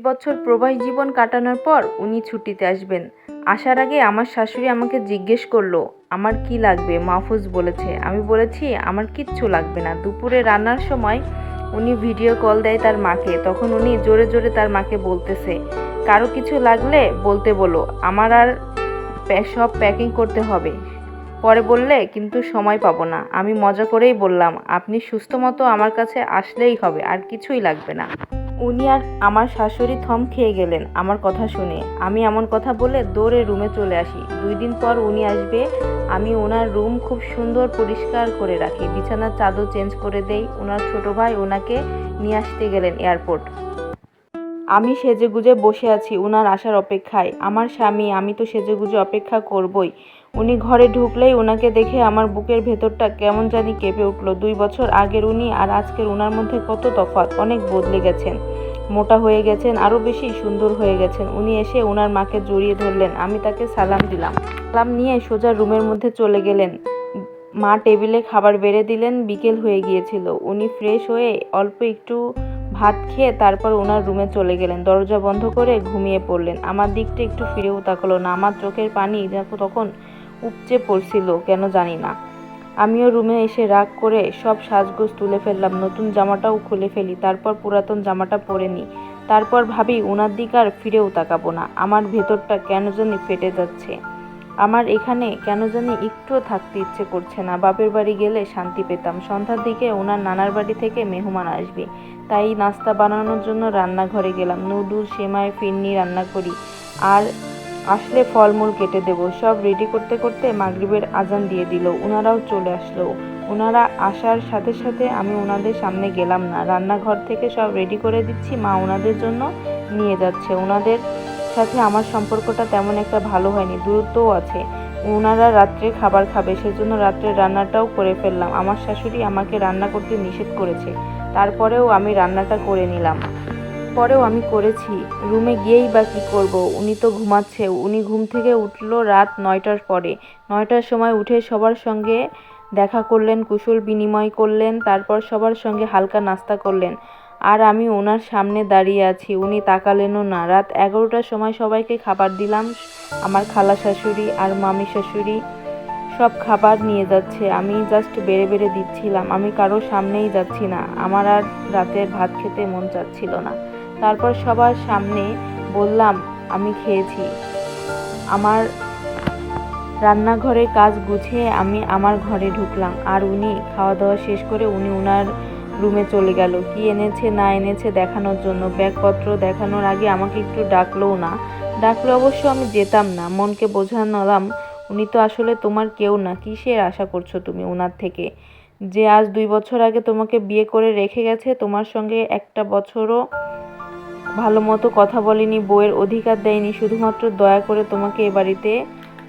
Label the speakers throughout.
Speaker 1: বছর প্রবাসী জীবন কাটানোর পর উনি ছুটিতে আসবেন। আসার আগে আমার শাশুড়ি আমাকে জিজ্ঞেস করলো আমার কি লাগবে। মাহফুজ বলেছে। আমি বলেছি আমার কিচ্ছু লাগবে না। দুপুরে রান্নার সময় উনি ভিডিও কল দেয় তার মাকে। তখন উনি জোরে জোরে তার মাকে বলতেছে, কারো কিছু লাগলে বলতে বলো, আমার আর সব প্যাকিং করতে হবে। পরে বললে কিন্তু সময় পাবো না। আমি মজা করেই বললাম, আপনি সুস্থ মতো আমার কাছে আসলেই হবে, আর কিছুই লাগবে না। উনি আর আমার শাশুড়ি থম খেয়ে গেলেন আমার কথা শুনে। আমি এমন কথা বলে দৌড়ে রুমে চলে আসি। 2 দিন পর উনি আসবে। আমি ওনার রুম খুব সুন্দর পরিষ্কার করে রাখি, বিছানার চাদর চেঞ্জ করে দেই। ওনার ছোট ভাই ওনাকে নিয়ে আসতে গেলেন এয়ারপোর্ট। আমি সেজেগুজে বসে আছি ওনার আসার অপেক্ষায়। আমার স্বামী, আমি তো সেজেগুজে অপেক্ষা করবই। উনি ঘরে ঢুকলেই ওনাকে দেখে আমার বুকের ভেতরটা কেমন জানি কেঁপে উঠল। 2 বছর আগের উনি আর আজকের ওনার মধ্যে কত তফাৎ। অনেক বদলে গেছেন, মোটা হয়ে গেছেন, আরও বেশি সুন্দর হয়ে গেছেন। উনি এসে ওনার মাকে জড়িয়ে ধরলেন। আমি তাকে সালাম দিলাম। সালাম নিয়ে সোজা রুমের মধ্যে চলে গেলেন। মা টেবিলে খাবার বেড়ে দিলেন। বিকেল হয়ে গিয়েছিল। উনি ফ্রেশ হয়ে অল্প একটু ভাত খেয়ে তারপর ওনার রুমে চলে গেলেন। দরজা বন্ধ করে ঘুমিয়ে পড়লেন। আমার দিকটা একটু ফিরেও তাকালো না। আমার চোখের পানি তখন উপচে পড়ছিল, কেন জানি না। আমিও রুমে এসে রাগ করে সব সাজগোজ তুলে ফেললাম। নতুন জামাটাও খুলে ফেলি, তারপর পুরাতন জামাটা পরে নিই। তারপর ভাবি ওনার দিক আর ফিরেও তাকাবো না। আমার ভেতরটা কেন জানি ফেটে যাচ্ছে। আমার এখানে কেন জানি একটুও থাকতে ইচ্ছে করছে না। বাপের বাড়ি গেলে শান্তি পেতাম। সন্ধ্যার দিকে ওনার নানার বাড়ি থেকে মেহমান আসবে, তাই নাস্তা বানানোর জন্য রান্নাঘরে গেলাম। নুডলস, সেমাই, ফিরনি রান্না করি, আর আসলে ফলমূল কেটে দেব। সব রেডি করতে করতে মাগরিবের আজান দিয়ে দিল। ওনারাও চলে আসলো। ওনারা আসার সাথে সাথে আমি ওনাদের সামনে গেলাম না। রান্নাঘর থেকে সব রেডি করে দিচ্ছি, মা ওনাদের জন্য নিয়ে যাচ্ছে। ওনাদের সাথে আমার সম্পর্কটা তেমন একটা ভালো হয়নি, দূরত্বও আছে। ওনারা রাত্রে খাবার খাবে, সেজন্য রাত্রের রান্নাটাও করে ফেললাম। আমার শাশুড়ি আমাকে রান্না করতে নিষেধ করেছে, তারপরেও আমি রান্নাটা করে নিলাম। পরেও আমি করেছি। রুমে গিয়েই বা কী করব, উনি তো ঘুমাচ্ছে। উনি ঘুম থেকে উঠল রাত 9টার পরে। 9টার সময় উঠে সবার সঙ্গে দেখা করলেন, কুশল বিনিময় করলেন, তারপর সবার সঙ্গে হালকা নাস্তা করলেন। আর আমি ওনার সামনে দাঁড়িয়ে আছি, উনি তাকালেনও না। রাত 11টার সময় সবাইকে খাবার দিলাম। আমার খালা শাশুড়ি আর মামি শাশুড়ি সব খাবার নিয়ে যাচ্ছে, আমি জাস্ট বেড়ে বেড়ে দিচ্ছিলাম। আমি কারো সামনেই যাচ্ছি না। আমার আর রাতের ভাত খেতে মন চাচ্ছিল না। তারপর সবার সামনে বললাম আমি খেয়েছি। আমার রান্নাঘরের কাজ গুছিয়ে আমি আমার ঘরে ঢুকলাম। আর উনি খাওয়া দাওয়া শেষ করে উনি ওনার রুমে চলে গেল কি এনেছে না এনেছে দেখানোর জন্য। ব্যাগপত্র দেখানোর আগে আমাকে একটু ডাকলোও না। ডাকলে অবশ্য আমি যেতাম না। মনকে বোঝালাম, উনি তো আসলে তোমার কেউ না, কিসের আশা করছো তুমি ওনার থেকে, যে আজ 2 বছর আগে তোমাকে বিয়ে করে রেখে গেছে। তোমার সঙ্গে একটা বছরও ভালো মতো কথা বলেনি, বউয়ের অধিকার দেয়নি, শুধুমাত্র দয়া করে তোমাকে এ বাড়িতে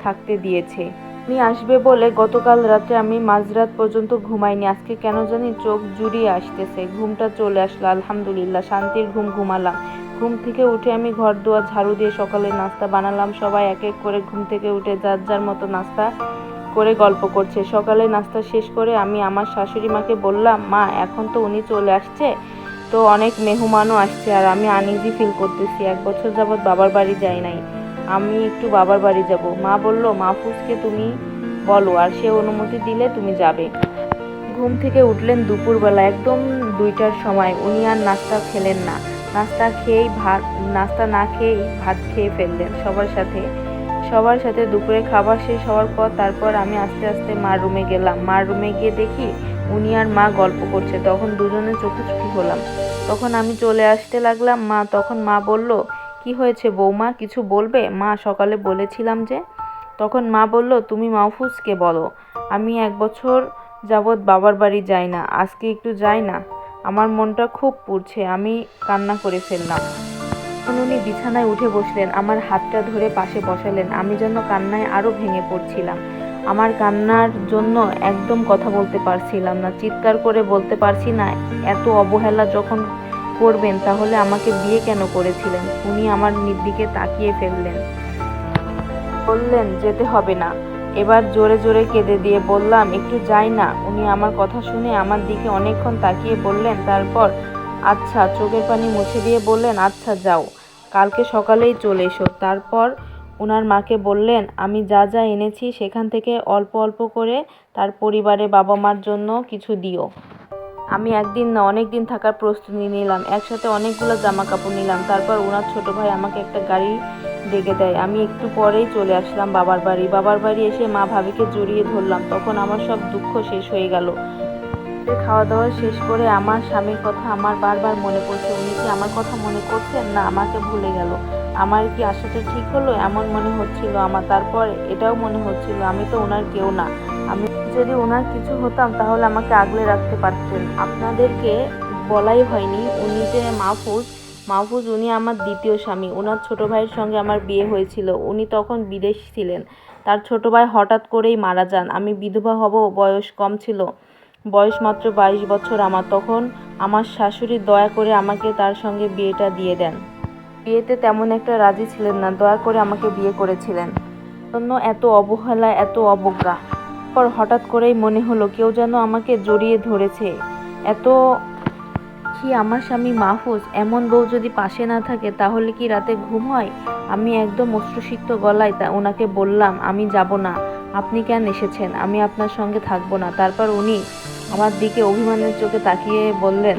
Speaker 1: থাকতে দিয়েছে। উনি আসবে বলে গতকাল রাতে আমি মাঝরাত পর্যন্ত ঘুমাইনি। আজকে কেন জানি চোখ জুড়িয়ে আসতেছে। ঘুমটা চলে আসলো, আলহামদুলিল্লাহ। শান্তির ঘুম ঘুমালাম। ঘুম থেকে উঠে আমি ঘর দুয়ার ঝাড়ু দিয়ে সকালের নাস্তা বানালাম। সবাই এক এক করে ঘুম থেকে উঠে যার যার মতো নাস্তা করে গল্প করছে। সকালে নাস্তা শেষ করে আমি আমার শাশুড়ি মাকে বললাম, মা এখন তো উনি চলে আসছে, তো অনেক মেহমানও আসছে, আর আমি আনইজি ফিল করতেছি। 1 বছর যাবৎ বাবার বাড়ি যাই নাই, আমি একটু বাবার বাড়ি যাব। মা বলল, মাহফুজকে তুমি বলো, আর সে অনুমতি দিলে তুমি যাবে। ঘুম থেকে উঠলেন দুপুরবেলা একদম 2টার সময়। উনি আর নাস্তা খেলেন না। নাস্তা না খেয়েই ভাত খেয়ে ফেললেন সবার সাথে দুপুরে খাবার শেষ হওয়ার পর তারপর আমি আস্তে আস্তে মার রুমে গেলাম। মার রুমে গিয়ে দেখি উনি আর মা গল্প করছে। তখন দুজনে চোখাচোখি হলাম। তখন আমি চলে আসতে লাগলাম। তখন মা বলল, কি হয়েছে বৌমা, কিছু বলবে? মা, সকালে বলেছিলাম যে। তখন মা বলল, তুমি মাহফুজকে বলো আমি 1 বছর যাবৎ বাবার বাড়ি যাই না, আজকে একটু যাই না, আমার মনটা খুব পুড়ছে। আমি কান্না করে ফেললাম। তখন উনি বিছানায় উঠে বসলেন, আমার হাতটা ধরে পাশে বসালেন। আমি যেন কান্নায় আরও ভেঙে পড়ছিলাম। আমার কান্নার জন্য একদম কথা বলতে পারছিলাম না, চিৎকার করে বলতে পারছি না। এত অবহেলা যখন করবেন তাহলে আমাকে বিয়ে কেন করেছিলেন? উনি আমার দিকে তাকিয়ে ফেললেন, বললেন, যেতে হবে না। এবার জোরে জোরে কেঁদে দিয়ে বললাম, একটু যাই না। উনি আমার কথা শুনে আমার দিকে অনেকক্ষণ তাকিয়ে বললেন, তারপর আচ্ছা, চোখের পানি মুছে দিয়ে বললেন, আচ্ছা যাও। কালকে সকালেই চলে এসো। তারপর ওনার মাকে বললেন, আমি যা যা এনেছি সেখান থেকে অল্প অল্প করে তার পরিবারে বাবা মার জন্য কিছু দিও। আমি একদিন না অনেক দিন থাকার প্রস্তুতি নিলাম, একসাথে অনেকগুলো জামা কাপড় নিলাম। তারপর ওনার ছোট ভাই আমাকে একটা গাড়ি ডেকে দেয়। আমি একটু পরেই চলে আসলাম বাবার বাড়ি। বাবার বাড়ি এসে মা ভাবিকে জড়িয়ে ধরলাম। তখন আমার সব দুঃখ শেষ হয়ে গেল। খাওয়া দাওয়া শেষ করে আমার স্বামীর কথা আমার বারবার মনে পড়ছে। উনি কি আমার কথা মনে করছেন, না আমাকে ভুলে গেল? আমার কি আশাটা ঠিক হলো এমন মনে হচ্ছিল আমার। তারপর এটাও মনে হচ্ছিল আমি তো ওনার কেউ না। আমি যদি ওনার কিছু হতাম তাহলে আমাকে আগলে রাখতে পারতেন। আপনাদেরকে বলাই হয়নি, উনি যে মাহফুজ উনি আমার দ্বিতীয় স্বামী। ওনার ছোট ভাইয়ের সঙ্গে আমার বিয়ে হয়েছিল। উনি তখন বিদেশ ছিলেন। তার ছোট ভাই হঠাৎ করেই মারা যান। আমি বিধবা হব, বয়স কম ছিল, বয়স মাত্র 22 বছর আমার। তখন আমার শাশুড়ি দয়া করে আমাকে তার সঙ্গে বিয়েটা দিয়ে দেন। বিয়েতে তেমন একটা রাজি ছিলেন না, দয়া করে আমাকে বিয়ে করেছিলেন। জন্য এত অবহেলা, এত অবজ্ঞা। পর হঠাৎ করেই মনে হলো কেউ যেন আমাকে জড়িয়ে ধরেছে। এত কি আমার স্বামী মাহফুজ, এমন বউ যদি পাশে না থাকে তাহলে কি রাতে ঘুম হয়? আমি একদম অশ্রুসিক্ত গলায় ওনাকে বললাম, আমি যাব না। আপনি কেন এসেছেন? আমি আপনার সঙ্গে থাকবো না। তারপর উনি আমার দিকে অভিমানের চোখে তাকিয়ে বললেন,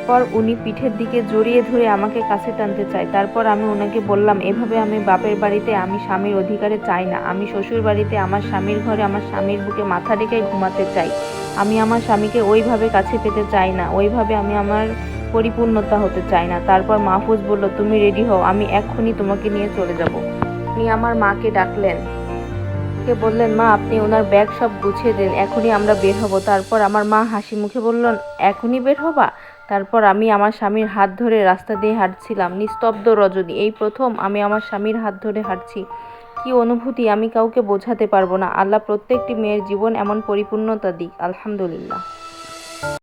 Speaker 1: পর উনি পিঠের দিকে জড়িয়ে ধরে আমাকে কাছে টানতে চায়। তারপর আমি ওনাকে বললাম, এভাবে আমি বাপের বাড়িতে আমি স্বামীর অধিকারে চাই না। আমি শ্বশুর বাড়িতে আমার স্বামীর ঘরে আমার স্বামীর বুকে মাথা রেখে ঘুমাতে চাই। আমি আমার স্বামীকে ওইভাবে কাছে পেতে চাই না, ওইভাবে আমি আমার পরিপূর্ণতা হতে চাই না। তারপর মাহফুজ বলল, তুমি রেডি হও, আমি এক্ষুনি তোমাকে নিয়ে চলে যাব। উনি আমার মাকে ডাকলেন, কে বললেন, মা আপনি ওনার ব্যাগ সব গুছিয়ে দিন, এখনই আমরা বের হব। তারপর আমার মা হাসি মুখে বললেন, এখনই বের হবা? তারপর আমি আমার স্বামীর হাত ধরে রাস্তা দিয়ে হাঁটছিলাম। নিস্তব্ধ রজনী, এই প্রথম আমি আমার স্বামীর হাত ধরে হাঁটছি। কি অনুভূতি আমি কাউকে বোঝাতে পারবো না। আল্লাহ প্রত্যেকটি মেয়ের জীবন এমন পরিপূর্ণতা দিক, আলহামদুলিল্লাহ।